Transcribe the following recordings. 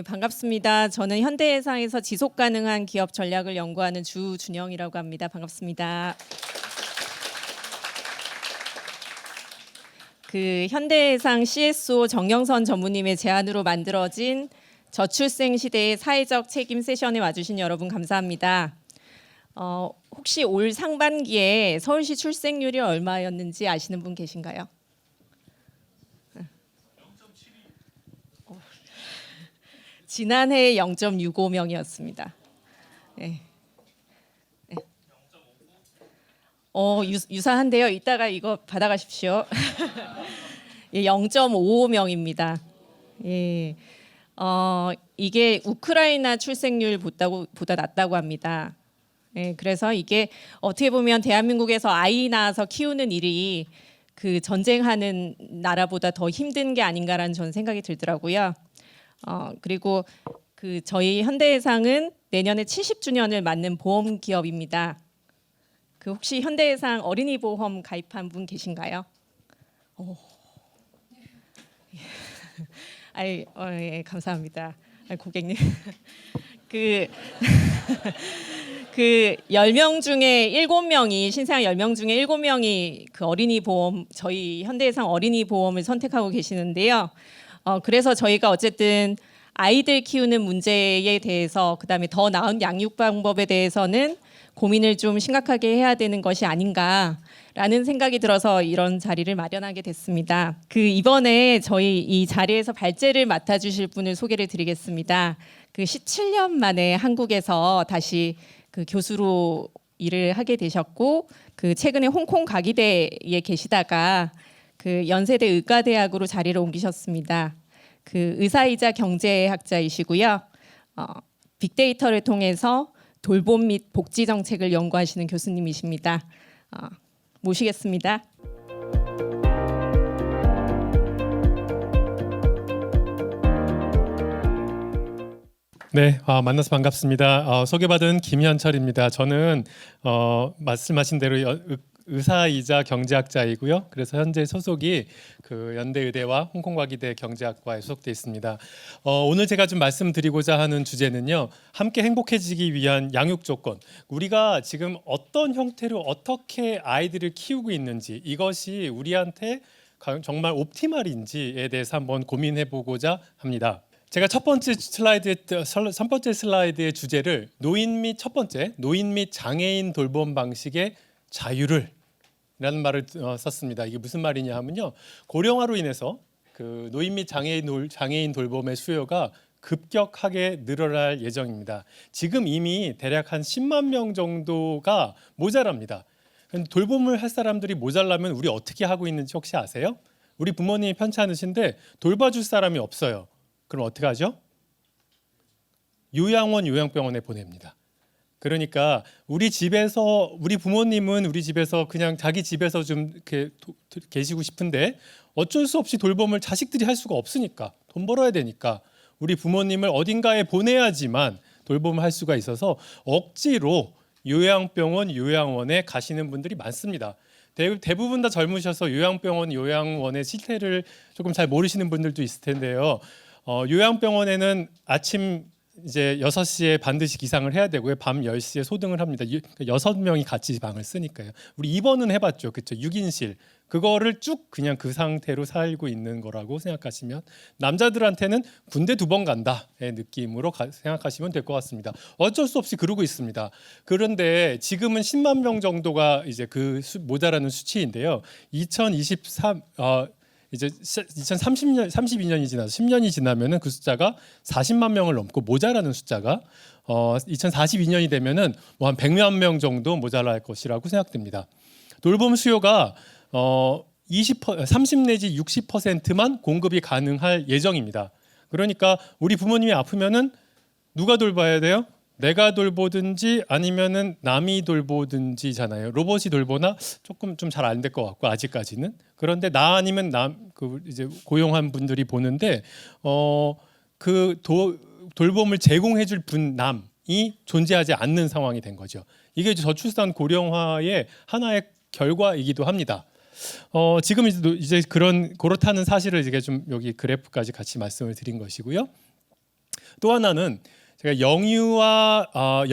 반갑습니다. 저는 현대해상에서 지속가능한 기업 전략을 연구하는 주준영이라고 합니다. 반갑습니다. 현대해상 CSO 정영선 전무님의 제안으로 만들어진 저출생 시대의 사회적 책임 세션에 와주신 여러분 감사합니다. 혹시 올 상반기에 서울시 출생률이 얼마였는지 아시는 분 계신가요? 지난해 0.65명이었습니다. 네. 네. 유사한데요. 이따가 이거 받아가십시오. 예, 0.55명입니다. 예. 이게 우크라이나 출생률보다 낮다고 합니다. 예, 그래서 이게 어떻게 보면 대한민국에서 아이 낳아서 키우는 일이 그 전쟁하는 나라보다 더 힘든 게 아닌가라는 저는 생각이 들더라고요. 그리고 저희 현대해상은 내년에 70주년을 맞는 보험 기업입니다. 혹시 현대해상 어린이 보험 가입한 분 계신가요? 예, 감사합니다. 고객님. 10명 중에 7명이 신생아 10명 중에 7명이 어린이 보험 저희 현대해상 어린이 보험을 선택하고 계시는데요. 그래서 저희가 어쨌든 아이들 키우는 문제에 대해서 그다음에 더 나은 양육 방법에 대해서는 고민을 좀 심각하게 해야 되는 것이 아닌가라는 생각이 들어서 이런 자리를 마련하게 됐습니다. 이번에 저희 이 자리에서 발제를 맡아주실 분을 소개를 드리겠습니다. 17년 만에 한국에서 다시 교수로 일을 하게 되셨고 최근에 홍콩 가기대에 계시다가 연세대 의과대학으로 자리를 옮기셨습니다. 의사이자 경제학자이시고요. 빅데이터를 통해서 돌봄 및 복지 정책을 연구하시는 교수님이십니다. 모시겠습니다. 네, 만나서 반갑습니다. 소개받은 김현철입니다. 저는 말씀하신 대로 의사이자 경제학자이고요. 그래서 현재 소속이 연대의대와 홍콩과기대 경제학과에 소속돼 있습니다. 오늘 제가 좀 말씀드리고자 하는 주제는요. 함께 행복해지기 위한 양육 조건. 우리가 지금 어떤 형태로 어떻게 아이들을 키우고 있는지 이것이 우리한테 정말 옵티멀인지에 대해서 한번 고민해 보고자 합니다. 제가 첫 번째 슬라이드의 주제를 노인 및 장애인 돌봄 방식의 자유를 라는 말을 썼습니다. 이게 무슨 말이냐 하면요. 고령화로 인해서 노인 및 장애인 돌봄의 수요가 급격하게 늘어날 예정입니다. 지금 이미 대략 한 10만 명 정도가 모자랍니다. 돌봄을 할 사람들이 모자라면 우리 어떻게 하고 있는지 혹시 아세요? 우리 부모님이 편치 않으신데 돌봐줄 사람이 없어요. 그럼 어떻게 하죠? 요양원, 요양병원에 보냅니다. 그러니까 우리 부모님은 우리 집에서 그냥 자기 집에서 좀 이렇게 계시고 싶은데 어쩔 수 없이 돌봄을 자식들이 할 수가 없으니까 돈 벌어야 되니까 우리 부모님을 어딘가에 보내야지만 돌봄을 할 수가 있어서 억지로 요양병원, 요양원에 가시는 분들이 많습니다. 대부분 다 젊으셔서 요양병원, 요양원의 실태를 조금 잘 모르시는 분들도 있을 텐데요. 요양병원에는 아침 이제 6시에 반드시 기상을 해야 되고요. 밤 10시에 소등을 합니다. 6명이 같이 방을 쓰니까요. 우리 입원은 해봤죠. 그렇죠. 6인실. 그거를 쭉 그냥 그 상태로 살고 있는 거라고 생각하시면 남자들한테는 군대 2번 간다의 느낌으로 생각하시면 될 것 같습니다. 어쩔 수 없이 그러고 있습니다. 그런데 지금은 10만 명 정도가 이제 모자라는 수치인데요. 2023 이제 32년이 지나서 10년이 지나면은 그 숫자가 40만 명을 넘고 모자라는 숫자가 2042년이 되면은 뭐 한 100만 명 정도 모자랄 것이라고 생각됩니다. 돌봄 수요가 30 내지 60%만 공급이 가능할 예정입니다. 그러니까 우리 부모님이 아프면은 누가 돌봐야 돼요? 내가 돌보든지 아니면은 남이 돌보든지잖아요. 로봇이 돌보나 조금 좀 잘 안 될 것 같고 아직까지는. 그런데 나 아니면 이제 고용한 분들이 보는데 돌봄을 제공해줄 남이 존재하지 않는 상황이 된 거죠. 이게 저출산 고령화의 하나의 결과이기도 합니다. 지금 이제 그렇다는 사실을 이게 좀 여기 그래프까지 같이 말씀을 드린 것이고요. 또 하나는 제가 영유아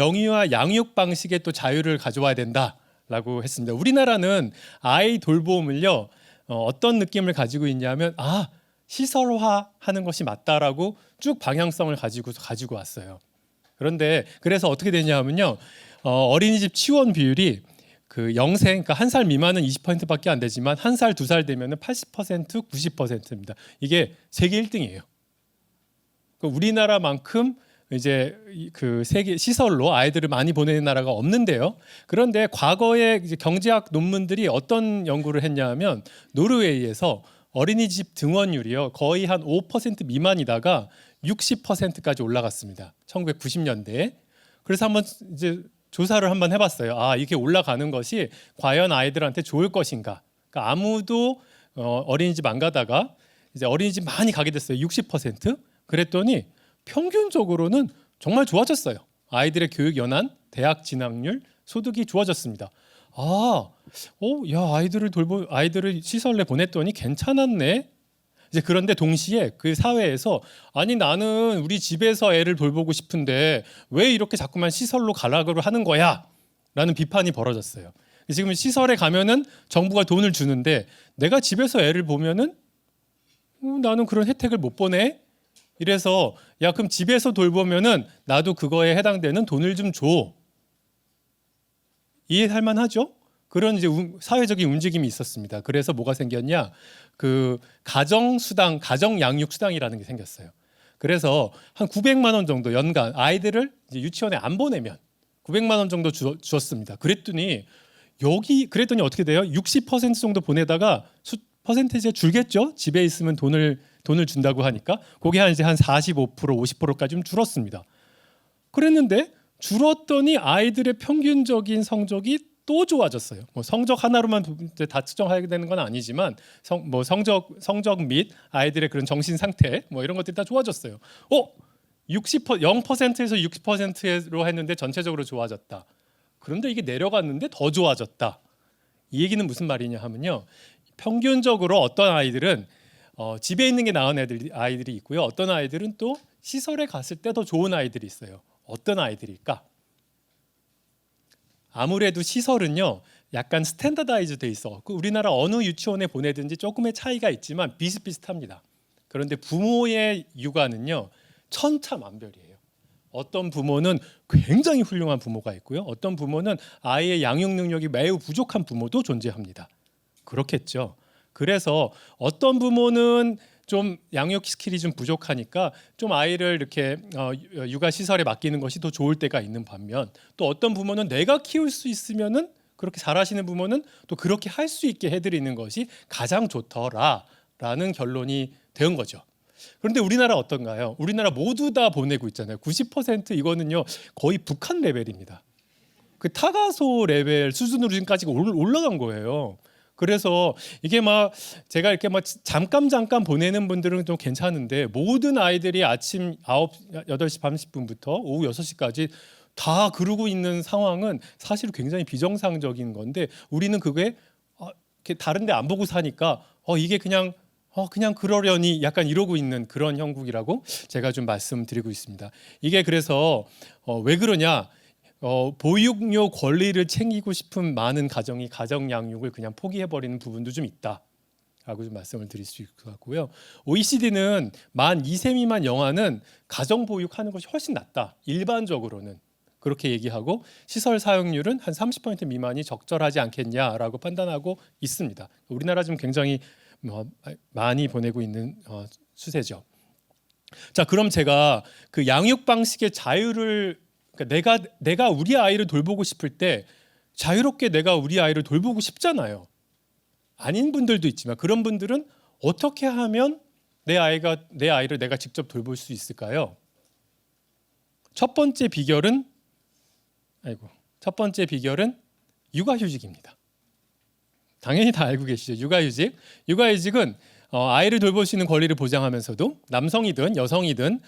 양육 방식의 또 자유를 가져와야 된다라고 했습니다. 우리나라는 아이 돌봄을요 어떤 느낌을 가지고 있냐면 시설화하는 것이 맞다라고 쭉 방향성을 가지고 왔어요. 그런데 그래서 어떻게 되냐면요 어린이집 취원 비율이 그 영생 그러니까 1살 미만은 20%밖에 안 되지만 1살, 2살 되면은 80%, 90%입니다. 이게 세계 1등이에요. 우리나라만큼 이제 그 세계 시설로 아이들을 많이 보내는 나라가 없는데요. 그런데 과거에 이제 경제학 논문들이 어떤 연구를 했냐면 노르웨이에서 어린이집 등원율이요 거의 한 5% 미만이다가 60%까지 올라갔습니다. 1990년대에. 그래서 한번 이제 조사를 한번 해봤어요. 이게 올라가는 것이 과연 아이들한테 좋을 것인가? 그러니까 아무도 어린이집 안 가다가 이제 어린이집 많이 가게 됐어요. 60%. 그랬더니 평균적으로는 정말 좋아졌어요. 아이들의 교육 연한, 대학 진학률, 소득이 좋아졌습니다. 아이들을 시설에 보냈더니 괜찮았네. 이제 그런데 동시에 그 사회에서 나는 우리 집에서 애를 돌보고 싶은데 왜 이렇게 자꾸만 시설로 가라고 하는 거야? 라는 비판이 벌어졌어요. 지금 시설에 가면은 정부가 돈을 주는데 내가 집에서 애를 보면은 나는 그런 혜택을 못 보네. 이래서 그럼 집에서 돌보면은 나도 그거에 해당되는 돈을 좀 줘. 이해할 만하죠? 그런 이제 사회적인 움직임이 있었습니다. 그래서 뭐가 생겼냐? 그 가정수당, 가정양육수당이라는 게 생겼어요. 그래서 한 900만 원 정도 연간 아이들을 이제 유치원에 안 보내면 900만 원 정도 주었습니다. 그랬더니 어떻게 돼요? 60% 정도 보내다가 퍼센테이지가 줄겠죠? 집에 있으면 돈을 준다고 하니까 그게 한 45%, 50%까지 좀 줄었습니다. 그랬는데 줄었더니 아이들의 평균적인 성적이 또 좋아졌어요. 성적 하나로만 다 측정하게 되는 건 아니지만 성적 및 아이들의 그런 정신 상태 이런 것들이 다 좋아졌어요. 0%에서 60%로 했는데 전체적으로 좋아졌다. 그런데 이게 내려갔는데 더 좋아졌다. 이 얘기는 무슨 말이냐 하면요. 평균적으로 어떤 아이들은 집에 있는 게 나은 아이들이 있고요. 어떤 아이들은 또 시설에 갔을 때 더 좋은 아이들이 있어요. 어떤 아이들일까? 아무래도 시설은요 약간 스탠다다이즈 돼 있어. 우리나라 어느 유치원에 보내든지 조금의 차이가 있지만 비슷비슷합니다. 그런데 부모의 육아는요 천차만별이에요. 어떤 부모는 굉장히 훌륭한 부모가 있고요. 어떤 부모는 아이의 양육 능력이 매우 부족한 부모도 존재합니다. 그렇겠죠. 그래서 어떤 부모는 좀 양육 스킬이 좀 부족하니까 좀 아이를 이렇게 육아 시설에 맡기는 것이 더 좋을 때가 있는 반면 또 어떤 부모는 내가 키울 수 있으면은 그렇게 잘하시는 부모는 또 그렇게 할 수 있게 해드리는 것이 가장 좋더라라는 결론이 된 거죠. 그런데 우리나라 어떤가요? 우리나라 모두 다 보내고 있잖아요. 90% 이거는요 거의 북한 레벨입니다. 그 타가소 레벨 수준으로 지금까지 올라간 거예요. 그래서 이게 제가 이렇게 잠깐 보내는 분들은 좀 괜찮은데 모든 아이들이 아침 8시 30분부터 오후 6시까지 다 그러고 있는 상황은 사실 굉장히 비정상적인 건데 우리는 그게 다른 데 안 보고 사니까 이게 그냥 그러려니 약간 이러고 있는 그런 형국이라고 제가 좀 말씀드리고 있습니다. 이게 그래서 왜 그러냐? 보육료 권리를 챙기고 싶은 많은 가정이 가정 양육을 그냥 포기해버리는 부분도 좀 있다라고 좀 말씀을 드릴 수 있을 것 같고요. OECD는 만 2세 미만 영아는 가정 보육하는 것이 훨씬 낫다. 일반적으로는 그렇게 얘기하고 시설 사용률은 한 30% 미만이 적절하지 않겠냐라고 판단하고 있습니다. 우리나라 지금 굉장히 많이 보내고 있는 추세죠. 자, 그럼 제가 그 양육 방식의 자유를 내가 우리 아이를 돌보고 싶을 때 자유롭게 내가 우리 아이를 돌보고 싶잖아요. 아닌 분들도 있지만 그런 분들은 어떻게 하면 내 아이를 내가 직접 돌볼 수 있을까요? 첫 번째 비결은 육아휴직입니다. 당연히 다 알고 계시죠. 육아휴직은 아이를 돌볼 수 있는 권리를 보장하면서도 남성이든 여성이든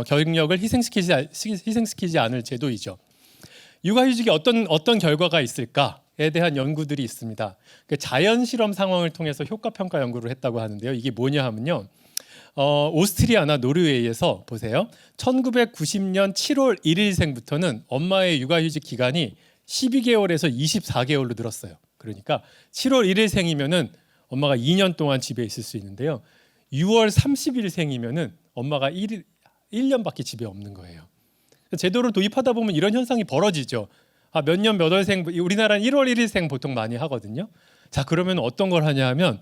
경력을 희생시키지 않을 제도이죠. 육아휴직이 어떤 결과가 있을까에 대한 연구들이 있습니다. 자연 실험 상황을 통해서 효과 평가 연구를 했다고 하는데요. 이게 뭐냐 하면요. 오스트리아나 노르웨이에서 보세요. 1990년 7월 1일생부터는 엄마의 육아휴직 기간이 12개월에서 24개월로 늘었어요. 그러니까 7월 1일생이면은 엄마가 2년 동안 집에 있을 수 있는데요. 6월 30일생이면은 엄마가 1년밖에 집에 없는 거예요. 제도를 도입하다 보면 이런 현상이 벌어지죠. 몇 년 몇 월생, 우리나라는 1월 1일생 보통 많이 하거든요. 자, 그러면 어떤 걸 하냐 하면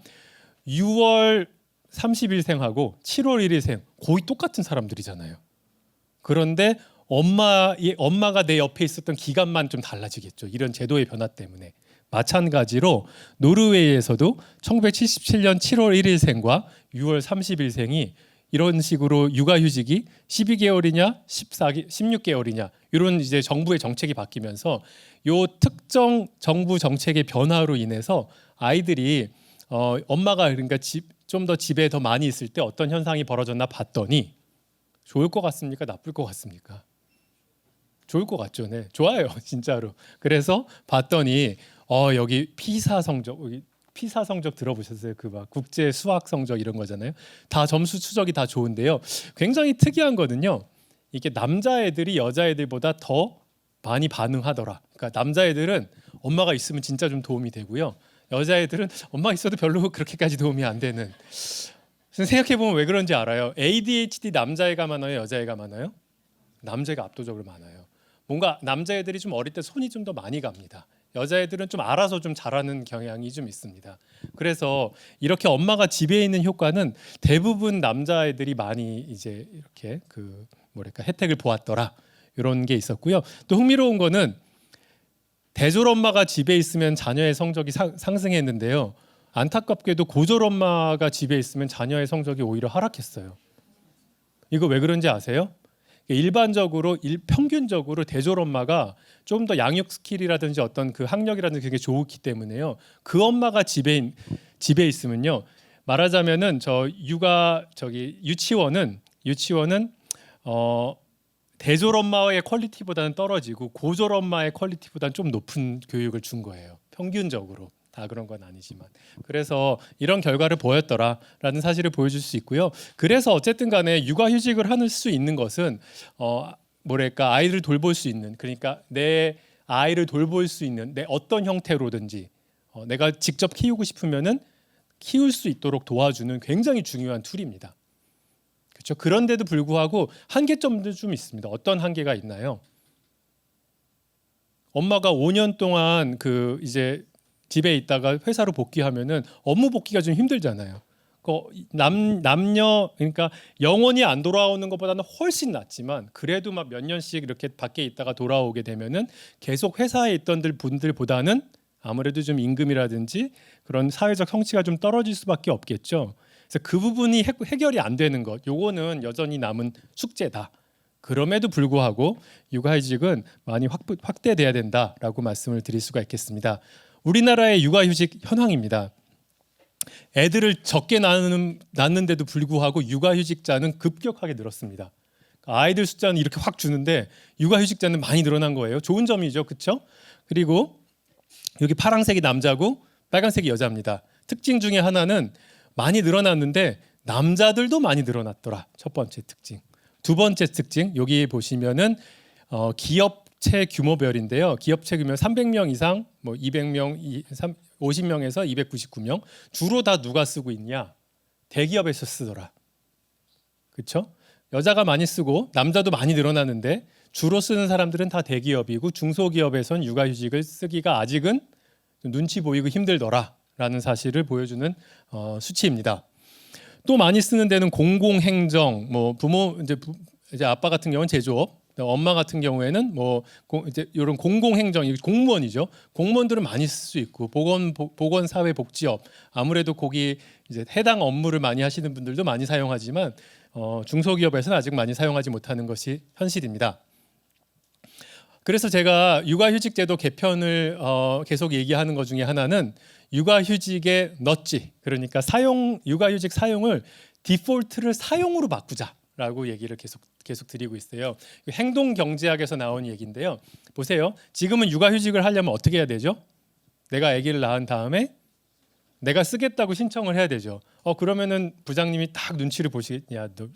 6월 30일생하고 7월 1일생 거의 똑같은 사람들이잖아요. 그런데 엄마가 내 옆에 있었던 기간만 좀 달라지겠죠. 이런 제도의 변화 때문에. 마찬가지로 노르웨이에서도 1977년 7월 1일생과 6월 30일생이 이런 식으로 육아휴직이 12개월이냐 16개월이냐 이런 이제 정부의 정책이 바뀌면서 요 특정 정부 정책의 변화로 인해서 아이들이 엄마가 그러니까 좀 더 집에 더 많이 있을 때 어떤 현상이 벌어졌나 봤더니 좋을 것 같습니까? 나쁠 것 같습니까? 좋을 것 같죠. 네, 좋아요, 진짜로. 그래서 봤더니 여기 피사 성적 들어보셨어요? 그 막 국제 수학 성적 이런 거잖아요. 다 점수 추적이 다 좋은데요. 굉장히 특이한 거는요. 이게 남자애들이 여자애들보다 더 많이 반응하더라. 그러니까 남자애들은 엄마가 있으면 진짜 좀 도움이 되고요. 여자애들은 엄마 있어도 별로 그렇게까지 도움이 안 되는. 생각해 보면 왜 그런지 알아요? ADHD 남자애가 많아요, 여자애가 많아요? 남자애가 압도적으로 많아요. 뭔가 남자애들이 좀 어릴 때 손이 좀 더 많이 갑니다. 여자애들은 좀 알아서 좀 잘하는 경향이 좀 있습니다. 그래서 이렇게 엄마가 집에 있는 효과는 대부분 남자애들이 많이 이제 이렇게 혜택을 보았더라. 이런 게 있었고요. 또 흥미로운 거는 대졸 엄마가 집에 있으면 자녀의 성적이 상승했는데요. 안타깝게도 고졸 엄마가 집에 있으면 자녀의 성적이 오히려 하락했어요. 이거 왜 그런지 아세요? 일반적으로 평균적으로 대졸 엄마가 좀 더 양육 스킬이라든지 어떤 그 학력이라든지 그게 좋기 때문에요. 그 엄마가 집에 있으면요. 말하자면은 유치원은 대졸 엄마의 퀄리티보다는 떨어지고 고졸 엄마의 퀄리티보다는 좀 높은 교육을 준 거예요. 평균적으로. 다 그런 건 아니지만. 그래서 이런 결과를 보였더라라는 사실을 보여줄 수 있고요. 그래서 어쨌든 간에 육아휴직을 할 수 있는 것은 아이를 돌볼 수 있는, 그러니까 내 아이를 돌볼 수 있는 내 어떤 형태로든지 내가 직접 키우고 싶으면은 키울 수 있도록 도와주는 굉장히 중요한 툴입니다. 그렇죠? 그런데도 불구하고 한계점도 좀 있습니다. 어떤 한계가 있나요? 엄마가 5년 동안 이제 집에 있다가 회사로 복귀하면은 업무 복귀가 좀 힘들잖아요. 남녀 그러니까 영원히 안 돌아오는 것보다는 훨씬 낫지만 그래도 막 몇 년씩 이렇게 밖에 있다가 돌아오게 되면은 계속 회사에 있던 분들보다는 아무래도 좀 임금이라든지 그런 사회적 성취가 좀 떨어질 수밖에 없겠죠. 그래서 그 부분이 해결이 안 되는 것, 요거는 여전히 남은 숙제다. 그럼에도 불구하고 육아휴직은 많이 확대돼야 된다라고 말씀을 드릴 수가 있겠습니다. 우리나라의 육아휴직 현황입니다. 애들을 적게 낳는데도 불구하고 육아휴직자는 급격하게 늘었습니다. 아이들 숫자는 이렇게 확 주는데 육아휴직자는 많이 늘어난 거예요. 좋은 점이죠, 그렇죠? 그리고 여기 파란색이 남자고 빨간색이 여자입니다. 특징 중에 하나는 많이 늘어났는데 남자들도 많이 늘어났더라. 첫 번째 특징. 두 번째 특징 여기 보시면은 기업체 규모별인데요. 기업체 규모 300명 이상, 200명, 50명에서 299명. 주로 다 누가 쓰고 있냐? 대기업에서 쓰더라. 그렇죠? 여자가 많이 쓰고 남자도 많이 늘어나는데 주로 쓰는 사람들은 다 대기업이고 중소기업에선 육아휴직을 쓰기가 아직은 눈치 보이고 힘들더라라는 사실을 보여주는 수치입니다. 또 많이 쓰는 데는 공공행정, 부모 이제 아빠 같은 경우는 제조업, 엄마 같은 경우에는 이제 이런 공공행정, 공무원이죠. 공무원들은 많이 쓸 수 있고 보건사회복지업 아무래도 거기 이제 해당 업무를 많이 하시는 분들도 많이 사용하지만 중소기업에서는 아직 많이 사용하지 못하는 것이 현실입니다. 그래서 제가 육아휴직제도 개편을 계속 얘기하는 것 중에 하나는 육아휴직의 넛지, 그러니까 육아휴직 사용을 디폴트를 사용으로 바꾸자라고 얘기를 계속 드리고 있어요. 행동경제학에서 나온 얘기인데요. 보세요. 지금은 육아휴직을 하려면 어떻게 해야 되죠? 내가 아기를 낳은 다음에 내가 쓰겠다고 신청을 해야 되죠. 그러면은 부장님이 딱 눈치를 보시겠냐, 너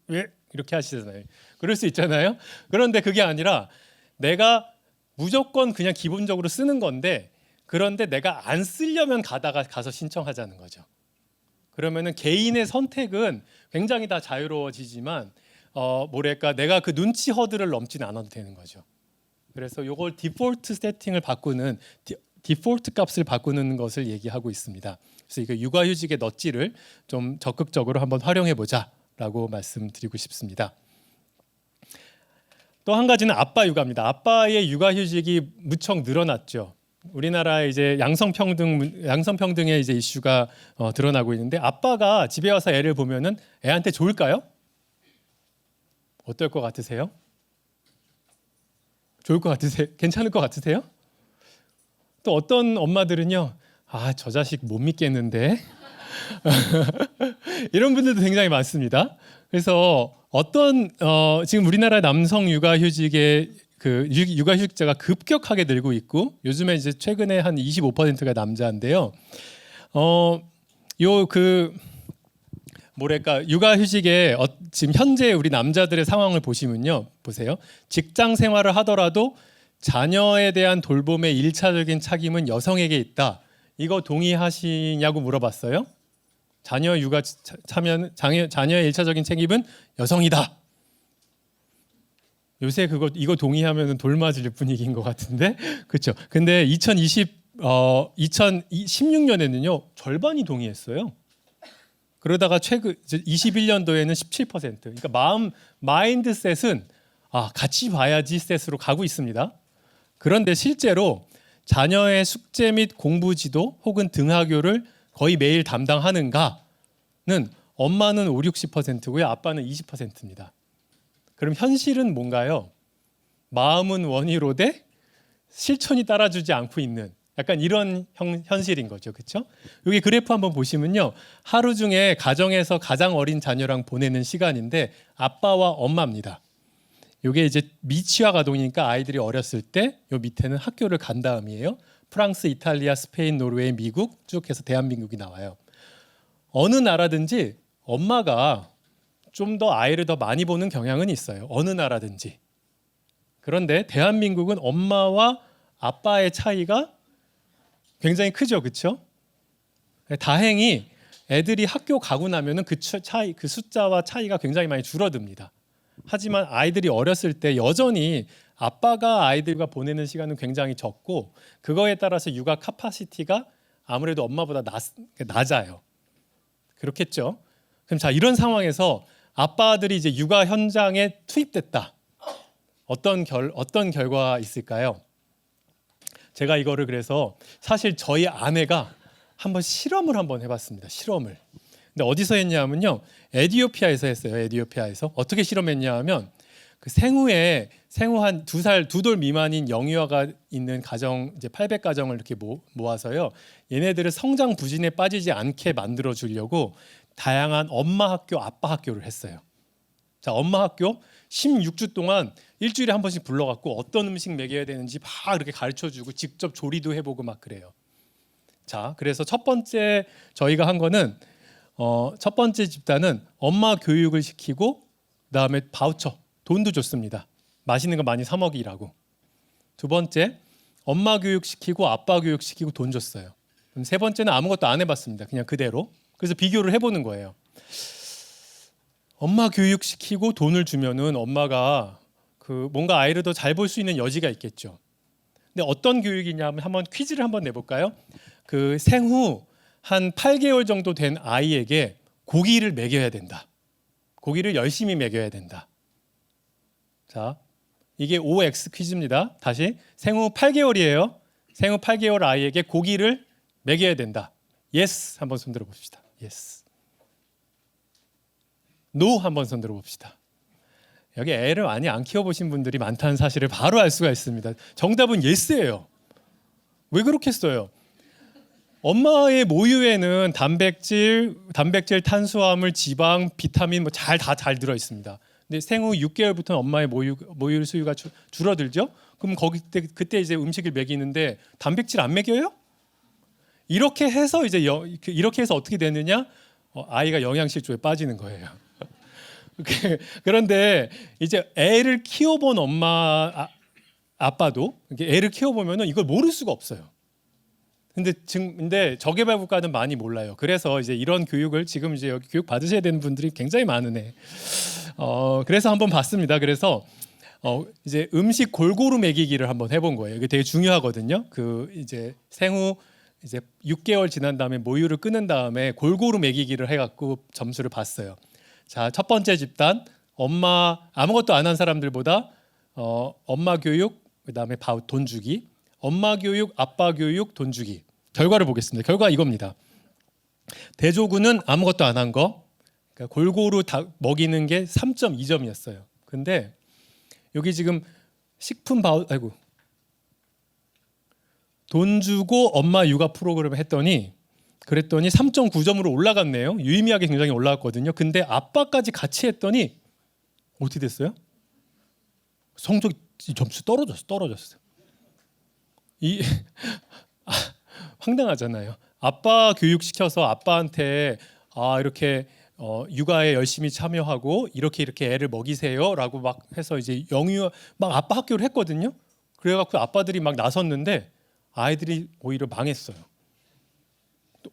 왜 이렇게 하시잖아요. 그럴 수 있잖아요. 그런데 그게 아니라 내가 무조건 그냥 기본적으로 쓰는 건데, 그런데 내가 안 쓰려면 가서 신청하자는 거죠. 그러면은 개인의 선택은 굉장히 다 자유로워지지만 뭐랄까 내가 그 눈치 허들을 넘지는 않아도 되는 거죠. 그래서 요걸 디폴트 세팅을 바꾸는 디폴트 값을 바꾸는 것을 얘기하고 있습니다. 그래서 이거 육아휴직의 넛지를 좀 적극적으로 한번 활용해 보자라고 말씀드리고 싶습니다. 또 한 가지는 아빠 육아입니다. 아빠의 육아휴직이 무척 늘어났죠. 우리나라에 이제 양성평등의 이제 이슈가 드러나고 있는데, 아빠가 집에 와서 애를 보면은 애한테 좋을까요? 어떨 것 같으세요? 좋을 것 같으세요? 괜찮을 것 같으세요? 또 어떤 엄마들은요, 저 자식 못 믿겠는데 이런 분들도 굉장히 많습니다. 그래서 지금 우리나라 남성 육아휴직의 그 육아휴직자가 급격하게 늘고 있고, 요즘에 이제 최근에 한 25%가 남자인데요. 뭐랄까 육아휴직의 지금 현재 우리 남자들의 상황을 보시면요, 보세요. 직장 생활을 하더라도 자녀에 대한 돌봄의 1차적인 책임은 여성에게 있다. 이거 동의하시냐고 물어봤어요. 자녀의 1차적인 책임은 여성이다. 요새 이거 동의하면 돌 맞을 분위기인 것 같은데, 그렇죠? 근데 2016년에는요 절반이 동의했어요. 그러다가 최근 21년도에는 17%. 그러니까 마인드셋은 같이 봐야지 셋으로 가고 있습니다. 그런데 실제로 자녀의 숙제 및 공부 지도 혹은 등하교를 거의 매일 담당하는가는 엄마는 5, 60%고요. 아빠는 20%입니다. 그럼 현실은 뭔가요? 마음은 원이로되 실천이 따라주지 않고 있는 약간 이런 현실인 거죠. 그렇죠? 여기 그래프 한번 보시면요. 하루 중에 가정에서 가장 어린 자녀랑 보내는 시간인데 아빠와 엄마입니다. 이게 이제 미취학 아동이니까 아이들이 어렸을 때 요 밑에는 학교를 간 다음이에요. 프랑스, 이탈리아, 스페인, 노르웨이, 미국 쭉 해서 대한민국이 나와요. 어느 나라든지 엄마가 좀 더 아이를 더 많이 보는 경향은 있어요. 어느 나라든지. 그런데 대한민국은 엄마와 아빠의 차이가 굉장히 크죠, 그렇죠? 다행히 애들이 학교 가고 나면은 그 숫자와 차이가 굉장히 많이 줄어듭니다. 하지만 아이들이 어렸을 때 여전히 아빠가 아이들과 보내는 시간은 굉장히 적고, 그거에 따라서 육아 카파시티가 아무래도 엄마보다 낮아요. 그렇겠죠? 그럼 자, 이런 상황에서 아빠들이 이제 육아 현장에 투입됐다. 어떤 결과가 있을까요? 제가 이거를 그래서 사실 저희 아내가 한번 실험을 한번 해봤습니다. 실험을. 근데 어디서 했냐면요, 에티오피아에서 했어요. 에티오피아에서 어떻게 실험했냐면 그 생후 한 2돌 미만인 영유아가 있는 가정 이제 800가정을 이렇게 모아서요, 얘네들을 성장 부진에 빠지지 않게 만들어 주려고 다양한 엄마 학교, 아빠 학교를 했어요. 자, 엄마 학교 16주 동안 일주일에 한 번씩 불러갖고 어떤 음식 먹여야 되는지 막 이렇게 가르쳐주고 직접 조리도 해보고 막 그래요. 자, 그래서 첫 번째 저희가 한 거는 첫 번째 집단은 엄마 교육을 시키고 그다음에 바우처, 돈도 줬습니다. 맛있는 거 많이 사 먹이라고. 두 번째, 엄마 교육 시키고 아빠 교육 시키고 돈 줬어요. 그럼 세 번째는 아무것도 안 해봤습니다. 그냥 그대로. 그래서 비교를 해보는 거예요. 엄마 교육 시키고 돈을 주면은 엄마가 뭔가 아이를 더 잘 볼 수 있는 여지가 있겠죠. 근데 어떤 교육이냐면 한번 퀴즈를 한번 내볼까요? 그 생후 한 8개월 정도 된 아이에게 고기를 먹여야 된다. 고기를 열심히 먹여야 된다. 자, 이게 OX 퀴즈입니다. 다시 생후 8개월이에요. 생후 8개월 아이에게 고기를 먹여야 된다. Yes 한번 손 들어 봅시다. Yes. No 한번 손 들어 봅시다. 여기 애를 많이 안 키워보신 분들이 많다는 사실을 바로 알 수가 있습니다. 정답은 Yes예요. 왜 그렇겠어요? 엄마의 모유에는 단백질, 탄수화물, 지방, 비타민 다 잘 들어 있습니다. 근데 생후 6개월부터는 엄마의 모유 수유가 줄어들죠. 그럼 그때 이제 음식을 먹이는데 단백질 안 먹여요? 이렇게 해서 이제 이렇게 해서 어떻게 되느냐? 아이가 영양실조에 빠지는 거예요. 그런데 이제 애를 키워본 아빠도 애를 키워보면은 이걸 모를 수가 없어요. 근데 저개발 국가는 많이 몰라요. 그래서 이제 이런 교육을 지금 이제 여기 교육 받으셔야 되는 분들이 굉장히 많으네. 그래서 한번 봤습니다. 그래서 이제 음식 골고루 먹이기를 한번 해본 거예요. 이게 되게 중요하거든요. 그 이제 생후 이제 6개월 지난 다음에 모유를 끊은 다음에 골고루 먹이기를 해갖고 점수를 봤어요. 자, 첫 번째 집단 엄마 아무것도 안 한 사람들보다 엄마 교육 그다음에 돈 주기, 엄마 교육, 아빠 교육, 돈 주기. 결과를 보겠습니다. 결과 이겁니다. 대조군은 아무것도 안 한 거, 그러니까 골고루 다 먹이는 게 3.2점이었어요. 근데 여기 지금 돈 주고 엄마 육아 프로그램 그랬더니 3.9점으로 올라갔네요. 유의미하게 굉장히 올라갔거든요. 근데 아빠까지 같이 했더니 어떻게 됐어요? 성적 점수 떨어졌어요. 황당하잖아요. 아빠 교육시켜서 아빠한테 이렇게 육아에 열심히 참여하고 이렇게 애를 먹이세요라고 막 해서 이제 막 아빠 학교를 했거든요. 그래갖고 아빠들이 막 나섰는데 아이들이 오히려 망했어요.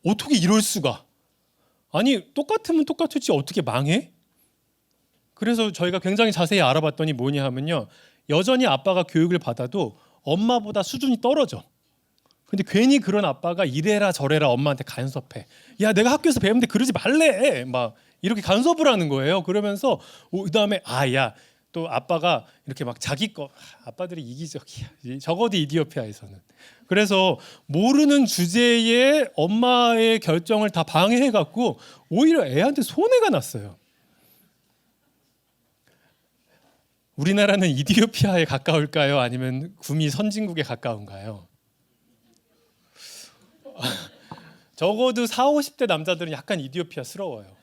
어떻게 이럴 수가? 아니 똑같으면 똑같을지 어떻게 망해? 그래서 저희가 굉장히 자세히 알아봤더니 뭐냐 하면요, 여전히 아빠가 교육을 받아도 엄마보다 수준이 떨어져. 근데 괜히 그런 아빠가 이래라 저래라 엄마한테 간섭해. 야 내가 학교에서 배웠는데 그러지 말래. 막 이렇게 간섭을 하는 거예요. 그러면서 그다음에 야 또 아빠가 이렇게 막 자기 거 아빠들이 이기적이야. 적어도 이디오피아에서는. 그래서 모르는 주제에 엄마의 결정을 다 방해해 갖고 오히려 애한테 손해가 났어요. 우리나라는 이디오피아에 가까울까요? 아니면 구미 선진국에 가까운가요? 적어도 40, 50대 남자들은 약간 이디오피아스러워요.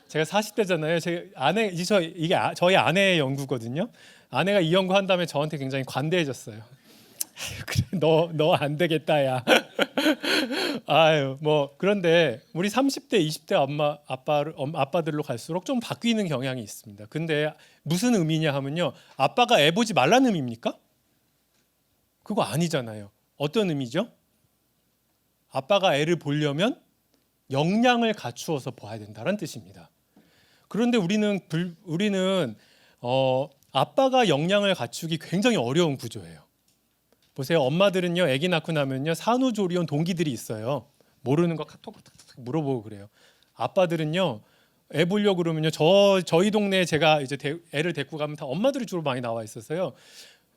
제가 40대잖아요. 이게 저희 아내의 연구거든요. 아내가 이 연구 한 다음에 저한테 굉장히 관대해졌어요. 그래, 너 안 되겠다, 야. 아유, 뭐 그런데 우리 30대, 20대 아빠들로 갈수록 좀 바뀌는 경향이 있습니다. 근데 무슨 의미냐 하면요, 아빠가 애 보지 말라는 의미입니까? 그거 아니잖아요. 어떤 의미죠? 아빠가 애를 보려면 역량을 갖추어서 봐야 된다는 뜻입니다. 그런데 우리는 아빠가 역량을 갖추기 굉장히 어려운 구조예요. 보세요. 엄마들은요, 아기 낳고 나면요, 산후조리원 동기들이 있어요. 모르는 거 카톡 물어보고 그래요. 아빠들은요, 애 보려고 그러면요, 저희 동네에 제가 이제 애를 데리고 가면 다 엄마들이 주로 많이 나와 있었어요.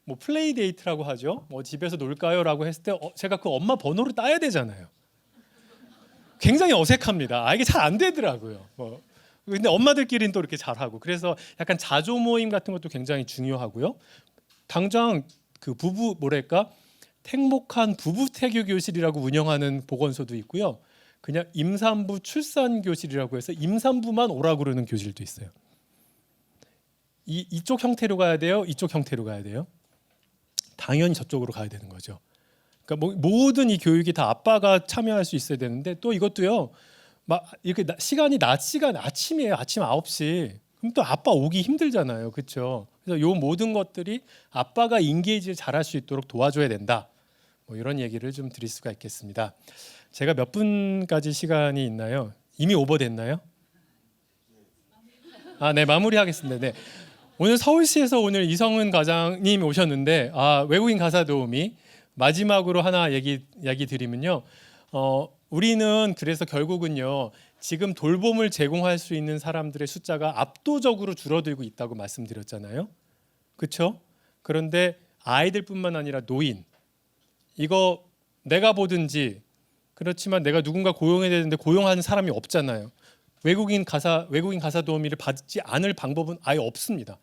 뭐 플레이 데이트라고 하죠. 뭐 집에서 놀까요라고 했을 때 제가 그 엄마 번호를 따야 되잖아요. 굉장히 어색합니다. 이게 잘 안 되더라고요. 근데 엄마들끼리는 또 이렇게 잘하고, 그래서 약간 자조 모임 같은 것도 굉장히 중요하고요. 당장 그 행복한 부부 태교 교실이라고 운영하는 보건소도 있고요. 그냥 임산부 출산 교실이라고 해서 임산부만 오라고 그러는 교실도 있어요. 이쪽 형태로 가야 돼요? 이쪽 형태로 가야 돼요? 당연히 저쪽으로 가야 되는 거죠. 그러니까 모든 이 교육이 다 아빠가 참여할 수 있어야 되는데, 또 이것도요, 막 이렇게 시간이 낮 시간 아침이에요. 아침 9시. 그럼 또 아빠 오기 힘들잖아요. 그렇죠? 그래서 요 모든 것들이 아빠가 인게이지를 잘할 수 있도록 도와줘야 된다. 뭐 이런 얘기를 좀 드릴 수가 있겠습니다. 제가 몇 분까지 시간이 있나요? 이미 오버됐나요? 네, 마무리하겠습니다. 네. 오늘 서울시에서 오늘 이성은 과장님 오셨는데, 외국인 가사 도우미 마지막으로 하나 얘기 드리면요. 우리는 그래서 결국은요, 지금 돌봄을 제공할 수 있는 사람들의 숫자가 압도적으로 줄어들고 있다고 말씀드렸잖아요. 그렇죠? 그런데 아이들뿐만 아니라 노인, 이거 내가 보든지, 그렇지만 내가 누군가 고용해야 되는데 고용하는 사람이 없잖아요. 외국인 가사 도우미를 받지 않을 방법은 아예 없습니다.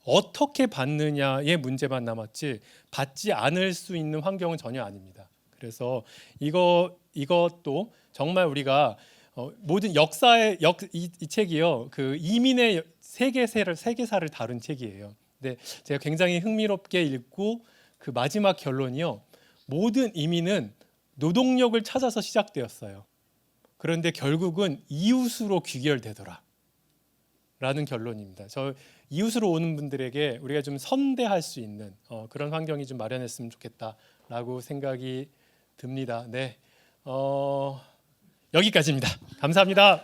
어떻게 받느냐의 문제만 남았지 받지 않을 수 있는 환경은 전혀 아닙니다. 그래서 이것도 정말 우리가 모든 역사의 이 책이요, 그 이민의 세계사를 다룬 책이에요. 근데 제가 굉장히 흥미롭게 읽고 그 마지막 결론이요, 모든 이민은 노동력을 찾아서 시작되었어요. 그런데 결국은 이웃으로 귀결되더라 라는 결론입니다. 저 이웃으로 오는 분들에게 우리가 좀 선대할 수 있는 그런 환경이 좀 마련했으면 좋겠다라고 생각이 듭니다. 네, 여기까지입니다. 감사합니다.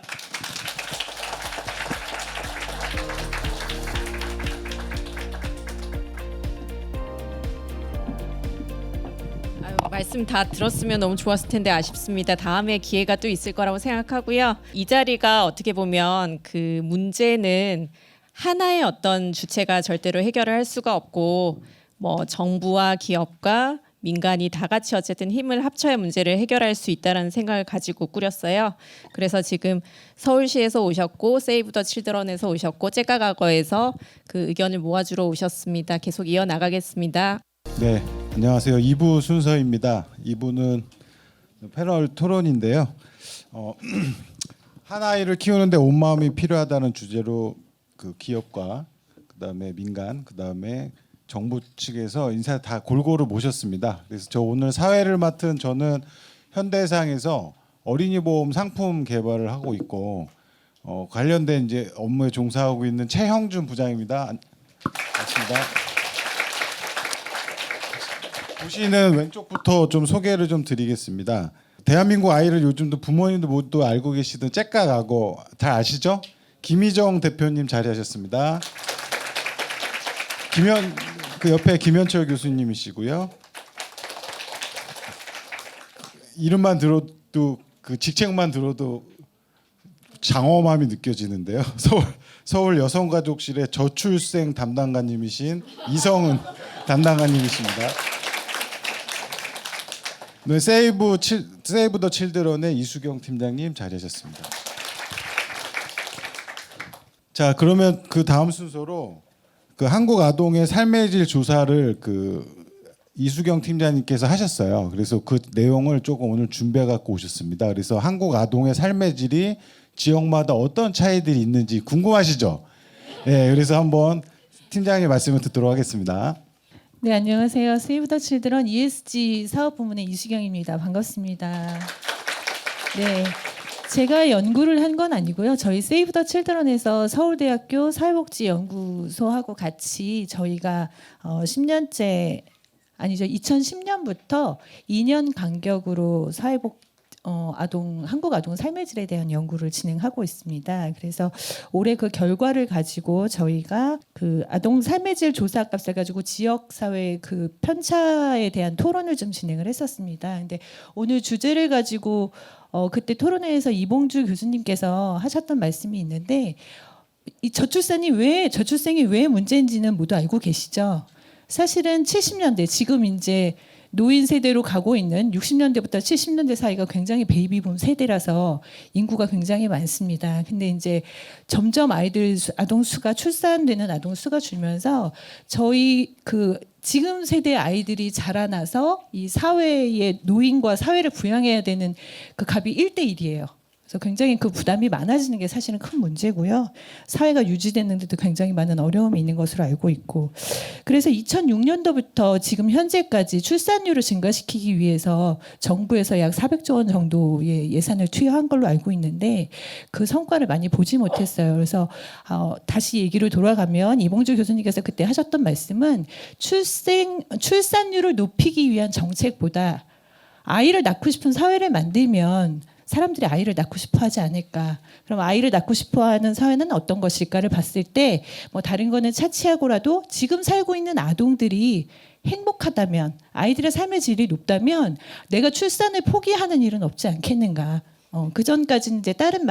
아유, 말씀 다 들었으면 너무 좋았을 텐데 아쉽습니다. 다음에 기회가 또 있을 거라고 생각하고요. 이 자리가 어떻게 보면 그 문제는 하나의 어떤 주체가 절대로 해결을 할 수가 없고 뭐 정부와 기업과 민간이 다 같이 어쨌든 힘을 합쳐야 문제를 해결할 수 있다라는 생각을 가지고 꾸렸어요. 그래서 지금 서울시에서 오셨고 세이브 더 칠드런에서 오셨고 째까과거에서 그 의견을 모아주러 오셨습니다. 계속 이어나가겠습니다. 네, 안녕하세요. 2부 순서입니다. 2부는 패널 토론인데요. 한 아이를 키우는데 온 마음이 필요하다는 주제로 그 기업과 그다음에 민간, 그다음에 정부 측에서 인사 다 골고루 모셨습니다. 그래서 저 오늘 사회를 맡은 저는 현대해상에서 어린이 보험 상품 개발을 하고 있고 관련된 이제 업무에 종사하고 있는 최형준 부장입니다. 반갑습니다. 보시는 왼쪽부터 좀 소개를 좀 드리겠습니다. 대한민국 아이를 요즘도 부모님도 모두 알고 계시던 째까과거 잘 아시죠? 김희정 대표님 자리하셨습니다. 그 옆에 김현철 교수님이시고요. 이름만 들어도 그 직책만 들어도 장엄함이 느껴지는데요. 서울 여성가족실의 저출생 담당관님이신 이성은 담당관님이십니다. 네, 세이브 더 칠드런의 이수경 팀장님 자리하셨습니다. 자, 그러면 그 다음 순서로 그 한국 아동의 삶의 질 조사를 그 이수경 팀장님께서 하셨어요. 그래서 그 내용을 조금 오늘 준비해 갖고 오셨습니다. 그래서 한국 아동의 삶의 질이 지역마다 어떤 차이들이 있는지 궁금하시죠? 네, 그래서 한번 팀장님 말씀을 듣도록 하겠습니다. 네, 안녕하세요. 세이브 더 칠드런 ESG 사업 부문의 이수경입니다. 반갑습니다. 네. 제가 연구를 한 건 아니고요. 저희 세이브 더 칠드런에서 서울대학교 사회복지연구소하고 같이 저희가 10년째 아니죠. 2010년부터 2년 간격으로 한국 아동 삶의 질에 대한 연구를 진행하고 있습니다. 그래서 올해 그 결과를 가지고 저희가 그 아동 삶의 질 조사 값을 가지고 지역 사회 그 편차에 대한 토론을 좀 진행을 했었습니다. 근데 오늘 주제를 가지고 그때 토론회에서 이봉주 교수님께서 하셨던 말씀이 있는데 이 저출생이 왜 문제인지는 모두 알고 계시죠? 사실은 70년대 지금 이제 노인 세대로 가고 있는 60년대부터 70년대 사이가 굉장히 베이비붐 세대라서 인구가 굉장히 많습니다. 근데 이제 점점 아동 수가 출산되는 아동 수가 줄면서 저희 그 지금 세대 아이들이 자라나서 이 사회의 노인과 사회를 부양해야 되는 그 값이 1대1이에요. 그래서 굉장히 그 부담이 많아지는 게 사실은 큰 문제고요. 사회가 유지되는데도 굉장히 많은 어려움이 있는 것으로 알고 있고, 그래서 2006년도부터 지금 현재까지 출산율을 증가시키기 위해서 정부에서 약 400조 원 정도의 예산을 투여한 걸로 알고 있는데 그 성과를 많이 보지 못했어요. 그래서 다시 얘기로 돌아가면 이봉주 교수님께서 그때 하셨던 말씀은 출산율을 높이기 위한 정책보다 아이를 낳고 싶은 사회를 만들면 사람들이 아이를 낳고 싶어 하지 않을까. 그럼 아이를 낳고 싶어 하는 사회는 어떤 것일까를 봤을 때 뭐 다른 거는 차치하고라도 지금 살고 있는 아동들이 행복하다면, 아이들의 삶의 질이 높다면 내가 출산을 포기하는 일은 없지 않겠는가. 그 전까지는 이제 다른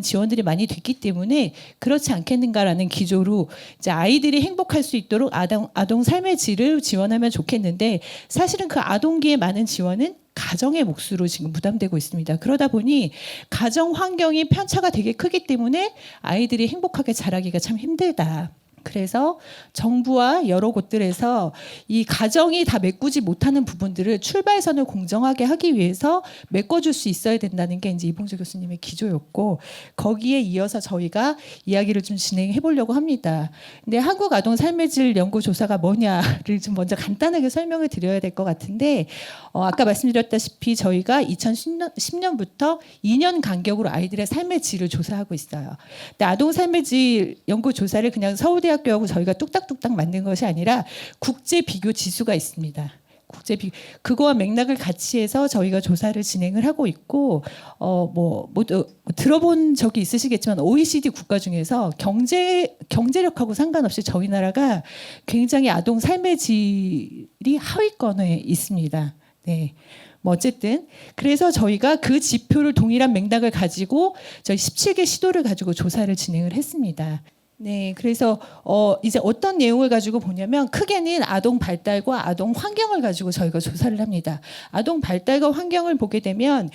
지원들이 많이 됐기 때문에 그렇지 않겠는가라는 기조로 이제 아이들이 행복할 수 있도록 아동 삶의 질을 지원하면 좋겠는데, 사실은 그 아동기의 많은 지원은 가정의 몫으로 지금 부담되고 있습니다. 그러다 보니 가정 환경이 편차가 되게 크기 때문에 아이들이 행복하게 자라기가 참 힘들다. 그래서 정부와 여러 곳들에서 이 가정이 다 메꾸지 못하는 부분들을 출발선을 공정하게 하기 위해서 메꿔줄 수 있어야 된다는 게 이제 이봉주 교수님의 기조였고, 거기에 이어서 저희가 이야기를 좀 진행해 보려고 합니다. 근데 한국 아동 삶의 질 연구 조사가 뭐냐를 좀 먼저 간단하게 설명을 드려야 될 것 같은데, 아까 말씀드렸다시피 저희가 2010년부터 2년 간격으로 아이들의 삶의 질을 조사하고 있어요. 근데 아동 삶의 질 연구 조사를 그냥 서울대학교하고 저희가 뚝딱뚝딱 만든 것이 아니라 국제 비교 지수가 있습니다. 국제 비교, 그거와 맥락을 같이 해서 저희가 조사를 진행을 하고 있고, 모두 들어본 적이 있으시겠지만 OECD 국가 중에서 경제력하고 상관없이 저희 나라가 굉장히 아동 삶의 질이 하위권에 있습니다. 네. 뭐 어쨌든 그래서 저희가 그 지표를 동일한 맥락을 가지고 저희 17개 시도를 가지고 조사를 진행을 했습니다. 네, 그래서 이제 어떤 내용을 가지고 보냐면 크게는 아동 발달과 아동 환경을 가지고 저희가 조사를 합니다. 아동 발달과 환경을 보게 되면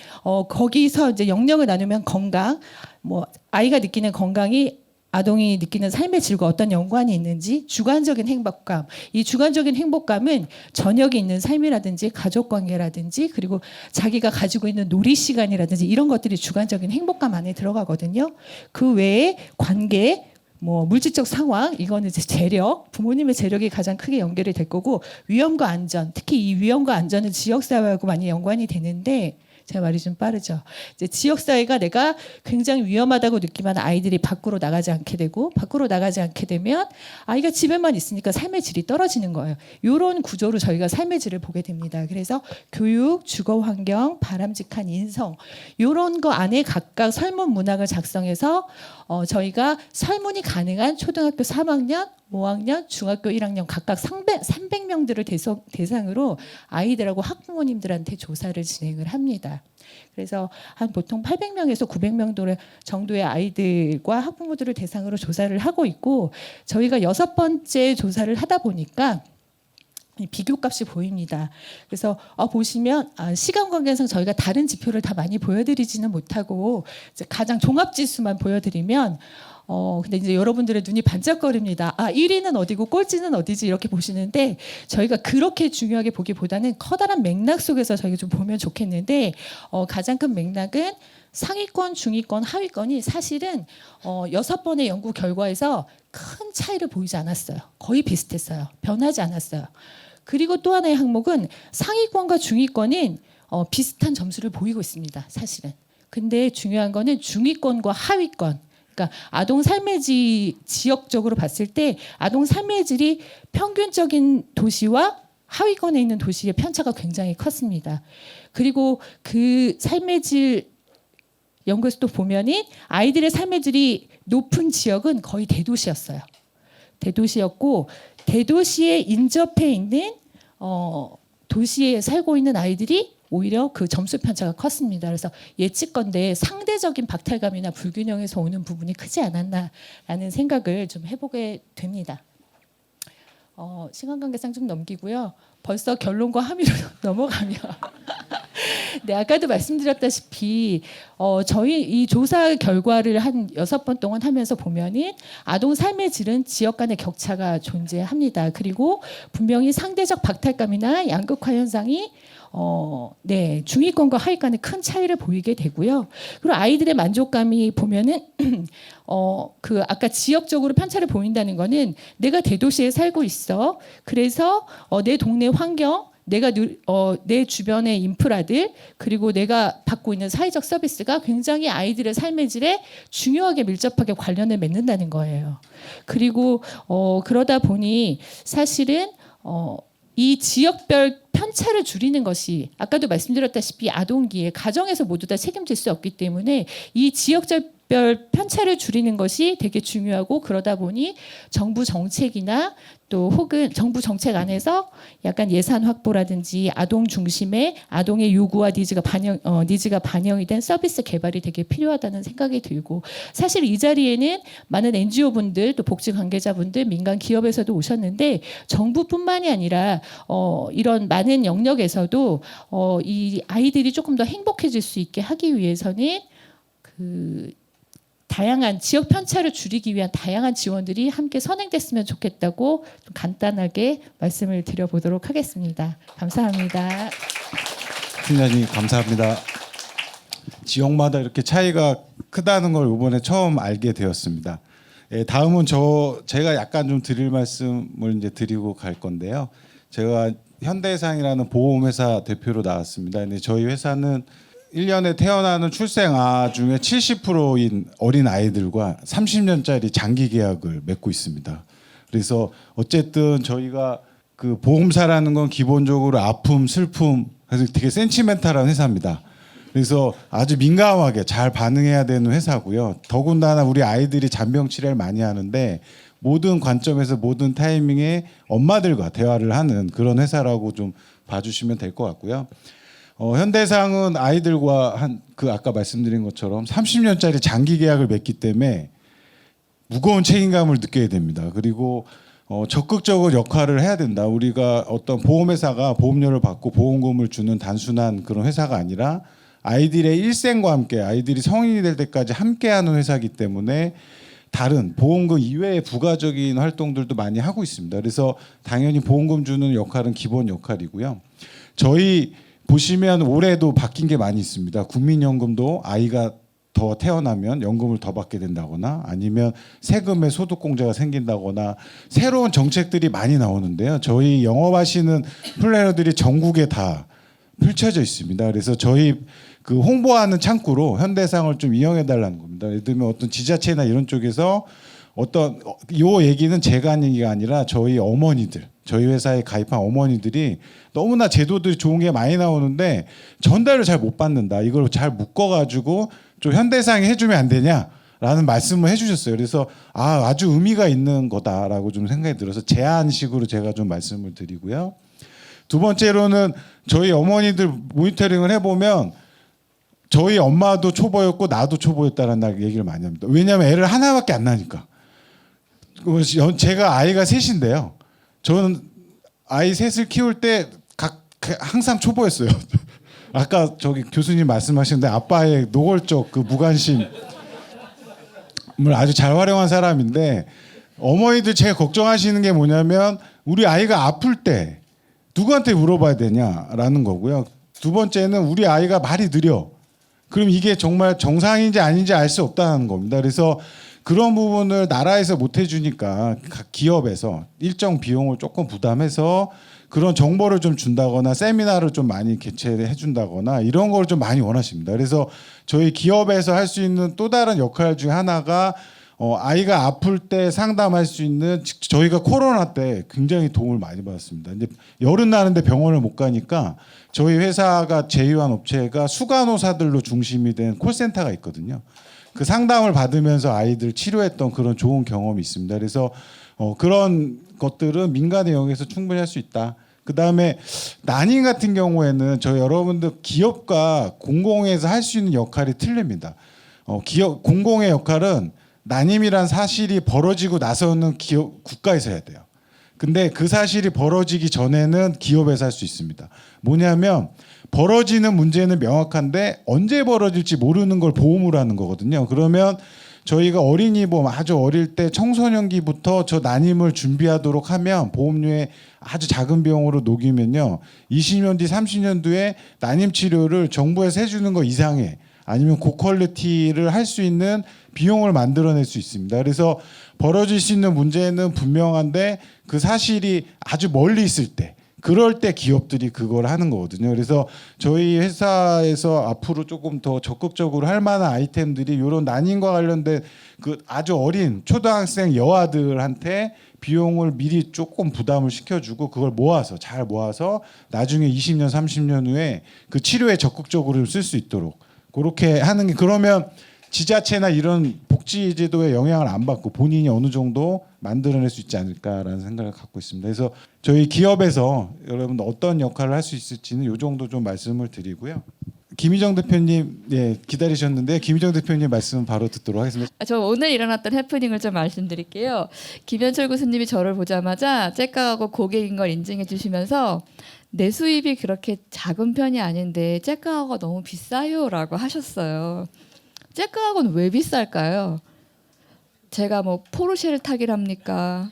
거기서 이제 영역을 나누면 건강, 뭐 아이가 느끼는 건강이 아동이 느끼는 삶의 질과 어떤 연관이 있는지, 주관적인 행복감. 이 주관적인 행복감은 저녁에 있는 삶이라든지 가족관계라든지 그리고 자기가 가지고 있는 놀이 시간이라든지 이런 것들이 주관적인 행복감 안에 들어가거든요. 그 외에 관계, 뭐 물질적 상황, 이거는 이제 재력, 부모님의 재력이 가장 크게 연결이 될 거고, 위험과 안전, 특히 이 위험과 안전은 지역사회하고 많이 연관이 되는데, 제가 말이 좀 빠르죠. 이제 지역사회가 내가 굉장히 위험하다고 느끼면 아이들이 밖으로 나가지 않게 되고, 밖으로 나가지 않게 되면 아이가 집에만 있으니까 삶의 질이 떨어지는 거예요. 이런 구조로 저희가 삶의 질을 보게 됩니다. 그래서 교육, 주거 환경, 바람직한 인성, 이런 거 안에 각각 설문 문학을 작성해서 저희가 설문이 가능한 초등학교 3학년, 5학년, 중학교 1학년 각각 300명들을 대상으로 아이들하고 학부모님들한테 조사를 진행을 합니다. 그래서 한 보통 800명에서 900명 정도의 아이들과 학부모들을 대상으로 조사를 하고 있고, 저희가 6번째 조사를 하다 보니까 비교값이 보입니다. 그래서 보시면 시간 관계상 저희가 다른 지표를 다 많이 보여드리지는 못하고 이제 가장 종합지수만 보여드리면 근데 이제 여러분들의 눈이 반짝거립니다. 1위는 어디고 꼴찌는 어디지 이렇게 보시는데, 저희가 그렇게 중요하게 보기보다는 커다란 맥락 속에서 저희가 좀 보면 좋겠는데, 가장 큰 맥락은 상위권, 중위권, 하위권이 사실은 6번의 연구 결과에서 큰 차이를 보이지 않았어요. 거의 비슷했어요. 변하지 않았어요. 그리고 또 하나의 항목은 상위권과 중위권은 비슷한 점수를 보이고 있습니다. 사실은. 근데 중요한 거는 중위권과 하위권, 그러니까 아동 삶의 질 지역적으로 봤을 때 아동 삶의 질이 평균적인 도시와 하위권에 있는 도시의 편차가 굉장히 컸습니다. 그리고 그 삶의 질 연구에서 또 보면은 아이들의 삶의 질이 높은 지역은 거의 대도시였어요. 대도시였고, 대도시에 인접해 있는 도시에 살고 있는 아이들이 오히려 그 점수 편차가 컸습니다. 그래서 예측건데 상대적인 박탈감이나 불균형에서 오는 부분이 크지 않았나라는 생각을 좀 해보게 됩니다. 시간 관계상 좀 넘기고요. 벌써 결론과 함의로 넘어가면 네, 아까도 말씀드렸다시피 저희 이 조사 결과를 한 6번 동안 하면서 보면은 아동 삶의 질은 지역 간의 격차가 존재합니다. 그리고 분명히 상대적 박탈감이나 양극화 현상이 네, 중위권과 하위권의 큰 차이를 보이게 되고요. 그리고 아이들의 만족감이 보면은 그 아까 지역적으로 편차를 보인다는 거는 내가 대도시에 살고 있어. 그래서 내 동네 환경, 내 주변의 인프라들, 그리고 내가 받고 있는 사회적 서비스가 굉장히 아이들의 삶의 질에 중요하게 밀접하게 관련을 맺는다는 거예요. 그리고 그러다 보니 사실은 이 지역별 편차를 줄이는 것이 아까도 말씀드렸다시피 아동기에 가정에서 모두 다 책임질 수 없기 때문에 이 지역별 편차를 줄이는 것이 되게 중요하고, 그러다 보니 정부 정책이나 또 혹은 정부 정책 안에서 약간 예산 확보라든지 아동 중심의 아동의 요구와 니즈가 반영이 된 서비스 개발이 되게 필요하다는 생각이 들고, 사실 이 자리에는 많은 NGO 분들 또 복지 관계자분들 민간 기업에서도 오셨는데, 정부뿐만이 아니라 이런 많은 영역에서도 이 아이들이 조금 더 행복해질 수 있게 하기 위해서는 다양한 지역 편차를 줄이기 위한 다양한 지원들이 함께 선행됐으면 좋겠다고 좀 간단하게 말씀을 드려보도록 하겠습니다. 감사합니다. 팀장님 감사합니다. 지역마다 이렇게 차이가 크다는 걸 이번에 처음 알게 되었습니다. 예, 다음은 제가 약간 좀 드릴 말씀을 이제 드리고 갈 건데요. 제가 현대해상이라는 보험회사 대표로 나왔습니다. 근데 저희 회사는 1년에 태어나는 출생아 중에 70%인 어린 아이들과 30년짜리 장기 계약을 맺고 있습니다. 그래서 어쨌든 저희가 그 보험사라는 건 기본적으로 아픔, 슬픔, 그래서 되게 센치멘탈한 회사입니다. 그래서 아주 민감하게 잘 반응해야 되는 회사고요. 더군다나 우리 아이들이 잔병 치레를 많이 하는데 모든 관점에서 모든 타이밍에 엄마들과 대화를 하는 그런 회사라고 좀 봐주시면 될 것 같고요. 현대해상은 아이들과 아까 말씀드린 것처럼 30년짜리 장기 계약을 맺기 때문에 무거운 책임감을 느끼게 됩니다. 그리고 적극적으로 역할을 해야 된다. 우리가 어떤 보험회사가 보험료를 받고 보험금을 주는 단순한 그런 회사가 아니라 아이들의 일생과 함께 아이들이 성인이 될 때까지 함께하는 회사이기 때문에 다른 보험금 이외의 부가적인 활동들도 많이 하고 있습니다. 그래서 당연히 보험금 주는 역할은 기본 역할이고요. 저희 보시면 올해도 바뀐 게 많이 있습니다. 국민연금도 아이가 더 태어나면 연금을 더 받게 된다거나 아니면 세금의 소득공제가 생긴다거나 새로운 정책들이 많이 나오는데요. 저희 영업하시는 플래너들이 전국에 다 펼쳐져 있습니다. 그래서 저희 그 홍보하는 창구로 현대해상을 좀 이용해 달라는 겁니다. 예를 들면 어떤 지자체나 이런 쪽에서 어떤 요 얘기는 제가 한 얘기가 아니라 저희 어머니들, 저희 회사에 가입한 어머니들이 너무나 제도들이 좋은 게 많이 나오는데 전달을 잘 못 받는다. 이걸 잘 묶어가지고 좀 현대해상이 해주면 안 되냐라는 말씀을 해주셨어요. 그래서 아주 의미가 있는 거다라고 좀 생각이 들어서 제안식으로 제가 좀 말씀을 드리고요. 두 번째로는 저희 어머니들 모니터링을 해보면 저희 엄마도 초보였고 나도 초보였다는 얘기를 많이 합니다. 왜냐하면 애를 하나밖에 안 나니까. 제가 아이가 셋인데요. 저는 아이 셋을 키울 때 항상 초보였어요. 아까 저기 교수님 말씀하시는데 아빠의 노골적 그 무관심을 아주 잘 활용한 사람인데 어머니들 제가 걱정하시는 게 뭐냐면 우리 아이가 아플 때 누구한테 물어봐야 되냐라는 거고요. 두 번째는 우리 아이가 말이 느려. 그럼 이게 정말 정상인지 아닌지 알 수 없다는 겁니다. 그래서 그런 부분을 나라에서 못 해주니까 각 기업에서 일정 비용을 조금 부담해서 그런 정보를 좀 준다거나 세미나를 좀 많이 개최해 준다거나 이런 걸 좀 많이 원하십니다. 그래서 저희 기업에서 할 수 있는 또 다른 역할 중에 하나가 아이가 아플 때 상담할 수 있는 저희가 코로나 때 굉장히 도움을 많이 받았습니다. 이제 열은 나는데 병원을 못 가니까 저희 회사가 제휴한 업체가 수간호사들로 중심이 된 콜센터가 있거든요. 그 상담을 받으면서 아이들 치료했던 그런 좋은 경험이 있습니다. 그래서 그런 것들은 민간의 영역에서 충분히 할 수 있다. 그 다음에 난임 같은 경우에는 저희 여러분들 기업과 공공에서 할 수 있는 역할이 틀립니다. 기업 공공의 역할은 난임이란 사실이 벌어지고 나서는 국가에서 해야 돼요. 근데 그 사실이 벌어지기 전에는 기업에서 할 수 있습니다. 뭐냐면 벌어지는 문제는 명확한데 언제 벌어질지 모르는 걸 보험으로 하는 거거든요. 그러면 저희가 어린이 보험 아주 어릴 때 청소년기부터 저 난임을 준비하도록 하면 보험료에 아주 작은 비용으로 녹이면요. 20년 뒤 30년 뒤에 난임 치료를 정부에서 해주는 거 이상해. 아니면 고퀄리티를 할 수 있는 비용을 만들어낼 수 있습니다. 그래서 벌어질 수 있는 문제는 분명한데 그 사실이 아주 멀리 있을 때 그럴 때 기업들이 그걸 하는 거거든요. 그래서 저희 회사에서 앞으로 조금 더 적극적으로 할 만한 아이템들이 이런 난임과 관련된 그 아주 어린 초등학생 여아들한테 비용을 미리 조금 부담을 시켜주고 그걸 잘 모아서 나중에 20년, 30년 후에 그 치료에 적극적으로 쓸 수 있도록 그렇게 하는 게 그러면 지자체나 이런 복지제도에 영향을 안 받고 본인이 어느 정도 만들어낼 수 있지 않을까라는 생각을 갖고 있습니다. 그래서 저희 기업에서 여러분 어떤 역할을 할 수 있을지는 이 정도 좀 말씀을 드리고요. 김희정 대표님 기다리셨는데 김희정 대표님 말씀 바로 듣도록 하겠습니다. 저 오늘 일어났던 해프닝을 좀 말씀드릴게요. 김현철 교수님이 저를 보자마자 째까하고 고객인 걸 인증해 주시면서 내 수입이 그렇게 작은 편이 아닌데 째까하고가 너무 비싸요라고 하셨어요. 째가학원 왜 비쌀까요? 제가 뭐 포르쉐를 타기랍니까?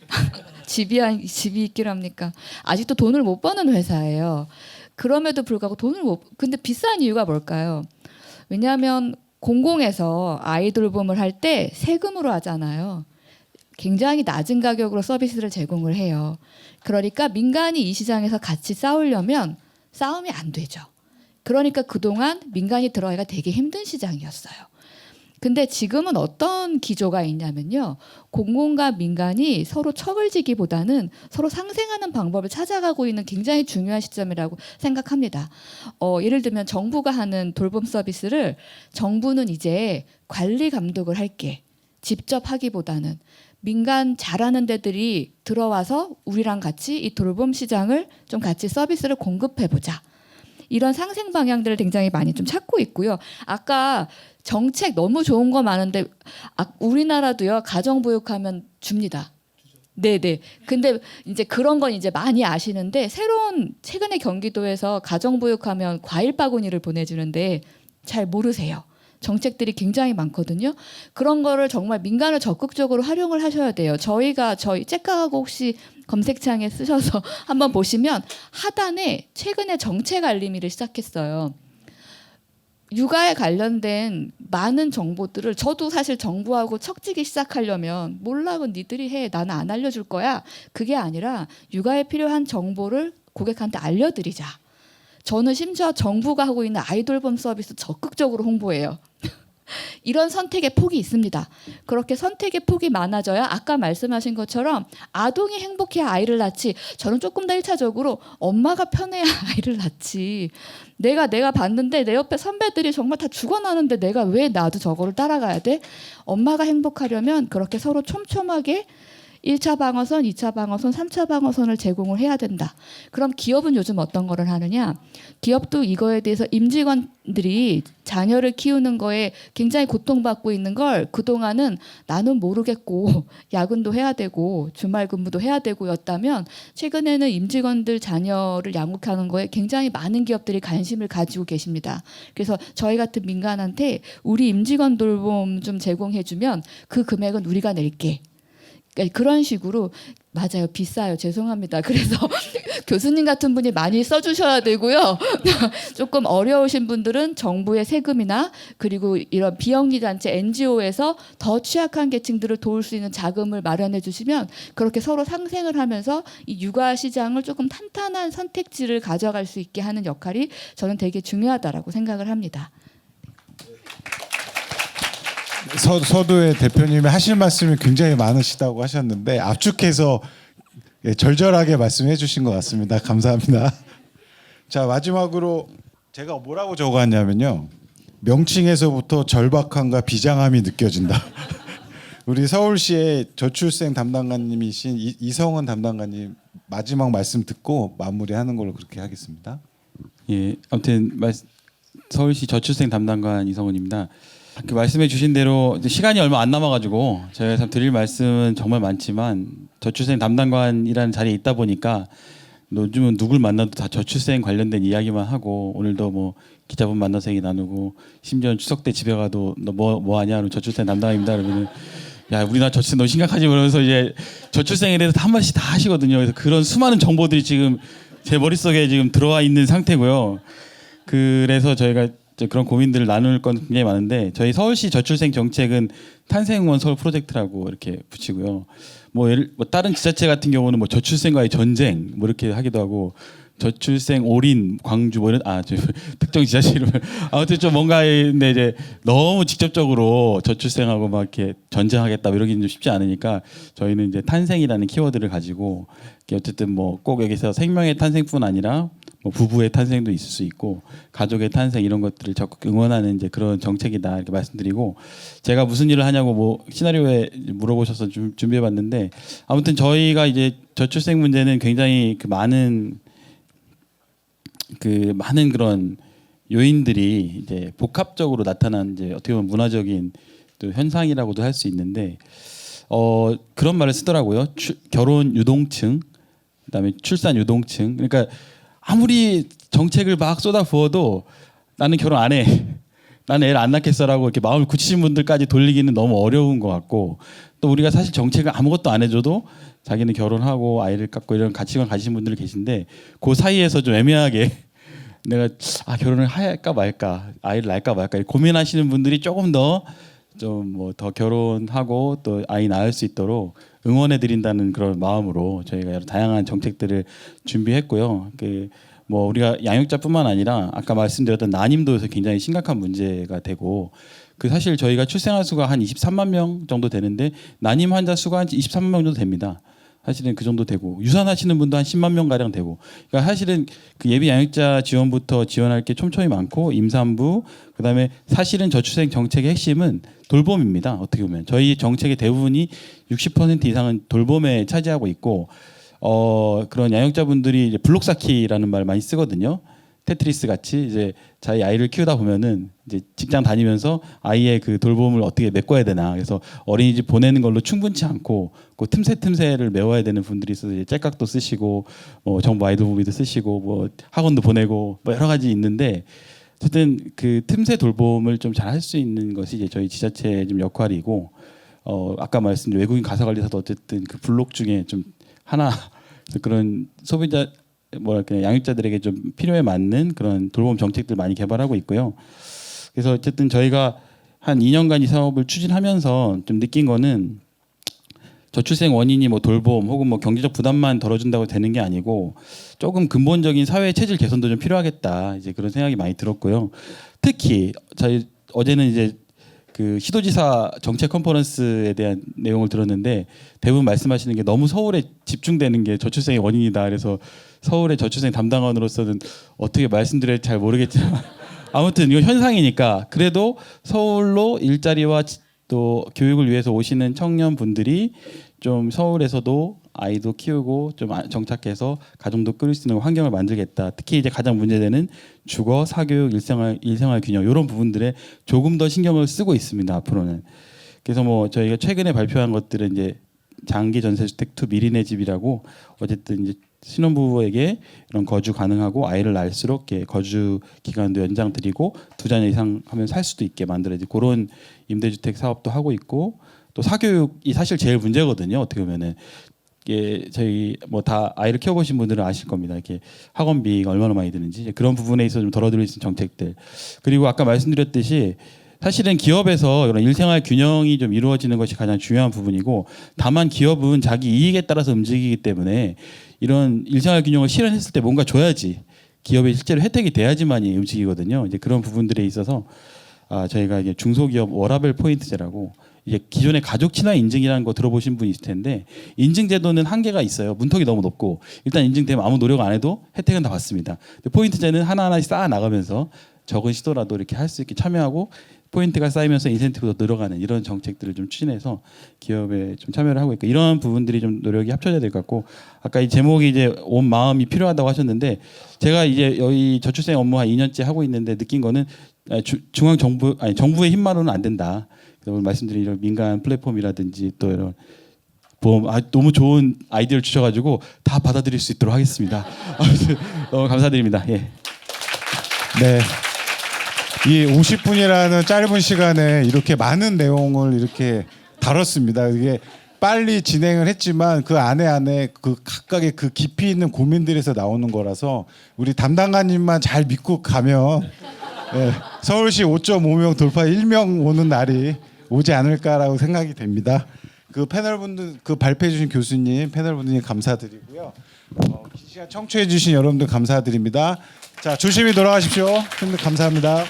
집이 있기랍니까? 아직도 돈을 못 버는 회사예요. 그럼에도 불구하고 근데 비싼 이유가 뭘까요? 왜냐하면 공공에서 아이돌봄을 할 때 세금으로 하잖아요. 굉장히 낮은 가격으로 서비스를 제공을 해요. 그러니까 민간이 이 시장에서 같이 싸우려면 싸움이 안 되죠. 그러니까 그동안 민간이 들어가기가 되게 힘든 시장이었어요. 근데 지금은 어떤 기조가 있냐면요. 공공과 민간이 서로 척을 지기보다는 서로 상생하는 방법을 찾아가고 있는 굉장히 중요한 시점이라고 생각합니다. 예를 들면 정부가 하는 돌봄 서비스를 정부는 이제 관리 감독을 할게. 직접 하기보다는 민간 잘하는 데들이 들어와서 우리랑 같이 이 돌봄 시장을 좀 같이 서비스를 공급해보자. 이런 상생 방향들을 굉장히 많이 좀 찾고 있고요. 아까 정책 너무 좋은 거 많은데 우리나라도요 가정보육하면 줍니다. 네네. 근데 이제 그런 건 이제 많이 아시는데 최근에 경기도에서 가정보육하면 과일 바구니를 보내주는데 잘 모르세요. 정책들이 굉장히 많거든요. 그런 거를 정말 민간을 적극적으로 활용을 하셔야 돼요. 저희 째까하고 혹시 검색창에 쓰셔서 한번 보시면 하단에 최근에 정책 알림이를 시작했어요. 육아에 관련된 많은 정보들을 저도 사실 정부하고 척지기 시작하려면 몰라 그건 니들이 해 나는 안 알려줄 거야. 그게 아니라 육아에 필요한 정보를 고객한테 알려드리자. 저는 심지어 정부가 하고 있는 아이돌봄 서비스 적극적으로 홍보해요. 이런 선택의 폭이 있습니다. 그렇게 선택의 폭이 많아져야 아까 말씀하신 것처럼 아동이 행복해야 아이를 낳지. 저는 조금 더 1차적으로 엄마가 편해야 아이를 낳지. 내가 봤는데 내 옆에 선배들이 정말 다 죽어나는데 내가 왜 나도 저거를 따라가야 돼? 엄마가 행복하려면 그렇게 서로 촘촘하게 1차 방어선, 2차 방어선, 3차 방어선을 제공을 해야 된다. 그럼 기업은 요즘 어떤 거를 하느냐? 기업도 이거에 대해서 임직원들이 자녀를 키우는 거에 굉장히 고통받고 있는 걸 그동안은 나는 모르겠고 야근도 해야 되고 주말 근무도 해야 되고였다면 최근에는 임직원들 자녀를 양육하는 거에 굉장히 많은 기업들이 관심을 가지고 계십니다. 그래서 저희 같은 민간한테 우리 임직원 돌봄 좀 제공해주면 그 금액은 우리가 낼게. 그런 식으로 맞아요. 비싸요. 죄송합니다. 그래서 교수님 같은 분이 많이 써주셔야 되고요. 조금 어려우신 분들은 정부의 세금이나 그리고 이런 비영리 단체 NGO에서 더 취약한 계층들을 도울 수 있는 자금을 마련해 주시면 그렇게 서로 상생을 하면서 이 육아 시장을 조금 탄탄한 선택지를 가져갈 수 있게 하는 역할이 저는 되게 중요하다라고 생각을 합니다. 서두의 대표님이 하실 말씀이 굉장히 많으시다고 하셨는데 압축해서 절절하게 말씀해 주신 것 같습니다. 감사합니다. 자, 마지막으로 제가 뭐라고 적어왔냐면요. 명칭에서부터 절박함과 비장함이 느껴진다. 우리 서울시의 저출생 담당관님이신 이성은 담당관님 마지막 말씀 듣고 마무리하는 걸로 그렇게 하겠습니다. 예, 아무튼 서울시 저출생 담당관 이성훈입니다. 그 말씀해 주신 대로 시간이 얼마 안 남아가지고 저희가 참 드릴 말씀은 정말 많지만 저출생 담당관이라는 자리에 있다 보니까 요즘은 누굴 만나도 다 저출생 관련된 이야기만 하고 오늘도 뭐 기자분 만나서 얘기 나누고 심지어 추석 때 집에 가도 너 뭐 하냐 그러면 저출생 담당입니다 그러면은 야 우리나라 저출생 너무 심각하지 그러면서 이제 저출생에 대해서 한 마디씩 다 하시거든요. 그래서 그런 수많은 정보들이 지금 제 머릿속에 지금 들어와 있는 상태고요. 그래서 저희가 그런 고민들을 나눌 건 굉장히 많은데 저희 서울시 저출생 정책은 탄생원 서울 프로젝트라고 이렇게 붙이고요. 뭐 다른 지자체 같은 경우는 뭐 저출생과의 전쟁 뭐 이렇게 하기도 하고 저출생 올인 광주 뭐 이런 특정 지자체 이름을 아무튼 좀 뭔가 근데 이제 너무 직접적으로 저출생하고 막 이렇게 전쟁하겠다 이러기는 좀 쉽지 않으니까 저희는 이제 탄생이라는 키워드를 가지고 어쨌든 뭐 꼭 여기서 생명의 탄생뿐 아니라 뭐 부부의 탄생도 있을 수 있고 가족의 탄생 이런 것들을 적극 응원하는 이제 그런 정책이다 이렇게 말씀드리고 제가 무슨 일을 하냐고 뭐 시나리오에 물어보셔서 좀 준비해봤는데 아무튼 저희가 이제 저출생 문제는 굉장히 많은 그런 요인들이 이제 복합적으로 나타난 이제 어떻게 보면 문화적인 또 현상이라고도 할 수 있는데 그런 말을 쓰더라고요. 결혼 유동층, 그다음에 출산 유동층. 그러니까 아무리 정책을 막 쏟아 부어도 나는 결혼 안 해. 나는 애를 안 낳겠어라고 이렇게 마음을 굳히신 분들까지 돌리기는 너무 어려운 것 같고 또 우리가 사실 정책을 아무것도 안 해줘도 자기는 결혼하고 아이를 갖고 이런 가치관 가지신 분들이 계신데 그 사이에서 좀 애매하게 내가 결혼을 할까 말까 아이를 낳을까 말까 고민하시는 분들이 조금 더 좀 뭐 더 결혼하고 또 아이 낳을 수 있도록 응원해 드린다는 그런 마음으로 저희가 여러 다양한 정책들을 준비했고요. 뭐 우리가 양육자뿐만 아니라 아까 말씀드렸던 난임도 요새 굉장히 심각한 문제가 되고 사실 저희가 출생아 수가 한 23만 명 정도 되는데 난임 환자 수가 한 23만 명 정도 됩니다. 사실은 그 정도 되고 유산하시는 분도 한 10만 명 가량 되고 그러니까 사실은 그 예비 양육자 지원부터 지원할 게 촘촘히 많고 임산부 그다음에 사실은 저출생 정책의 핵심은 돌봄입니다. 어떻게 보면 저희 정책의 대부분이 60% 이상은 돌봄에 차지하고 있고 그런 양육자분들이 이제 블록 쌓기라는 말 많이 쓰거든요. 테트리스 같이 이제 자기 아이를 키우다 보면은 이제 직장 다니면서 아이의 그 돌봄을 어떻게 메꿔야 되나 그래서 어린이집 보내는 걸로 충분치 않고 그 틈새를 메워야 되는 분들이 있어서 이제 짤깍도 쓰시고 정부 아이돌 보비도 쓰시고 뭐 학원도 보내고 뭐 여러 가지 있는데 어쨌든 그 틈새 돌봄을 좀 잘 할 수 있는 것이 이제 저희 지자체의 좀 역할이고 아까 말씀드린 외국인 가사관리사도 어쨌든 그 블록 중에 좀 하나 그런 소비자 뭐랄까 양육자들에게 좀 필요에 맞는 그런 돌봄 정책들 많이 개발하고 있고요. 그래서 어쨌든 저희가 한 2년간 이 사업을 추진하면서 좀 느낀 거는 저출생 원인이 뭐 돌봄 혹은 뭐 경제적 부담만 덜어준다고 되는 게 아니고 조금 근본적인 사회 체질 개선도 좀 필요하겠다 이제 그런 생각이 많이 들었고요. 특히 저희 어제는 이제 그 시도지사 정책 컨퍼런스에 대한 내용을 들었는데 대부분 말씀하시는 게 너무 서울에 집중되는 게 저출생의 원인이다. 그래서 서울의 저출생 담당관으로서는 어떻게 말씀드려야 잘 모르겠지만 아무튼 이거 현상이니까 그래도 서울로 일자리와 또 교육을 위해서 오시는 청년분들이 좀 서울에서도 아이도 키우고 좀 정착해서 가정도 꾸릴 수 있는 환경을 만들겠다. 특히 이제 가장 문제되는 주거, 사교육, 일생활 균형 이런 부분들에 조금 더 신경을 쓰고 있습니다. 앞으로는. 그래서 뭐 저희가 최근에 발표한 것들은 이제 장기 전세주택 투 미리네 집이라고 어쨌든 이제 신혼부부에게 이런 거주 가능하고 아이를 낳을수록 이렇게 거주 기간도 연장 드리고 2자녀 이상 하면 살 수도 있게 만들어야지 그런 임대주택 사업도 하고 있고 또 사교육이 사실 제일 문제거든요. 어떻게 보면은 이게 저희 뭐 다 아이를 키워보신 분들은 아실 겁니다. 이렇게 학원비가 얼마나 많이 드는지 그런 부분에 있어서 좀 덜어드릴 수 있는 정책들 그리고 아까 말씀드렸듯이 사실은 기업에서 이런 일생활 균형이 좀 이루어지는 것이 가장 중요한 부분이고 다만 기업은 자기 이익에 따라서 움직이기 때문에 이런 일생활 균형을 실현했을 때 뭔가 줘야지 기업에 실제로 혜택이 돼야지만이 움직이거든요. 이제 그런 부분들에 있어서 저희가 이제 중소기업 워라밸 포인트제라고 이제 기존의 가족 친화 인증이라는 거 들어보신 분이 있을 텐데 인증 제도는 한계가 있어요. 문턱이 너무 높고 일단 인증되면 아무 노력 안 해도 혜택은 다 받습니다. 근데 포인트제는 하나하나씩 쌓아 나가면서 적은 시도라도 이렇게 할 수 있게 참여하고 포인트가 쌓이면서 인센티브도 늘어가는 이런 정책들을 좀 추진해서 기업에 좀 참여를 하고 있고 이런 부분들이 좀 노력이 합쳐져야 될 것 같고 아까 이 제목이 이제 온 마음이 필요하다고 하셨는데 제가 이제 여기 저출생 업무 한 2년째 하고 있는데 느낀 거는 중앙 정부 정부의 힘만으로는 안 된다. 오늘 말씀드린 이런 민간 플랫폼이라든지 또 이런 보험 너무 좋은 아이디어를 주셔가지고 다 받아들일 수 있도록 하겠습니다. 너무 감사드립니다. 예. 네. 이 50분이라는 짧은 시간에 이렇게 많은 내용을 이렇게 다뤘습니다. 이게 빨리 진행을 했지만 그 안에 그 각각의 그 깊이 있는 고민들에서 나오는 거라서 우리 담당관님만 잘 믿고 가면 네, 서울시 5.5명 돌파 1명 오는 날이 오지 않을까라고 생각이 됩니다. 그 패널분들 그 발표해 주신 교수님 패널분들 감사드리고요. 긴 시간 청취해 주신 여러분들 감사드립니다. 자 조심히 돌아가십시오. 감사합니다.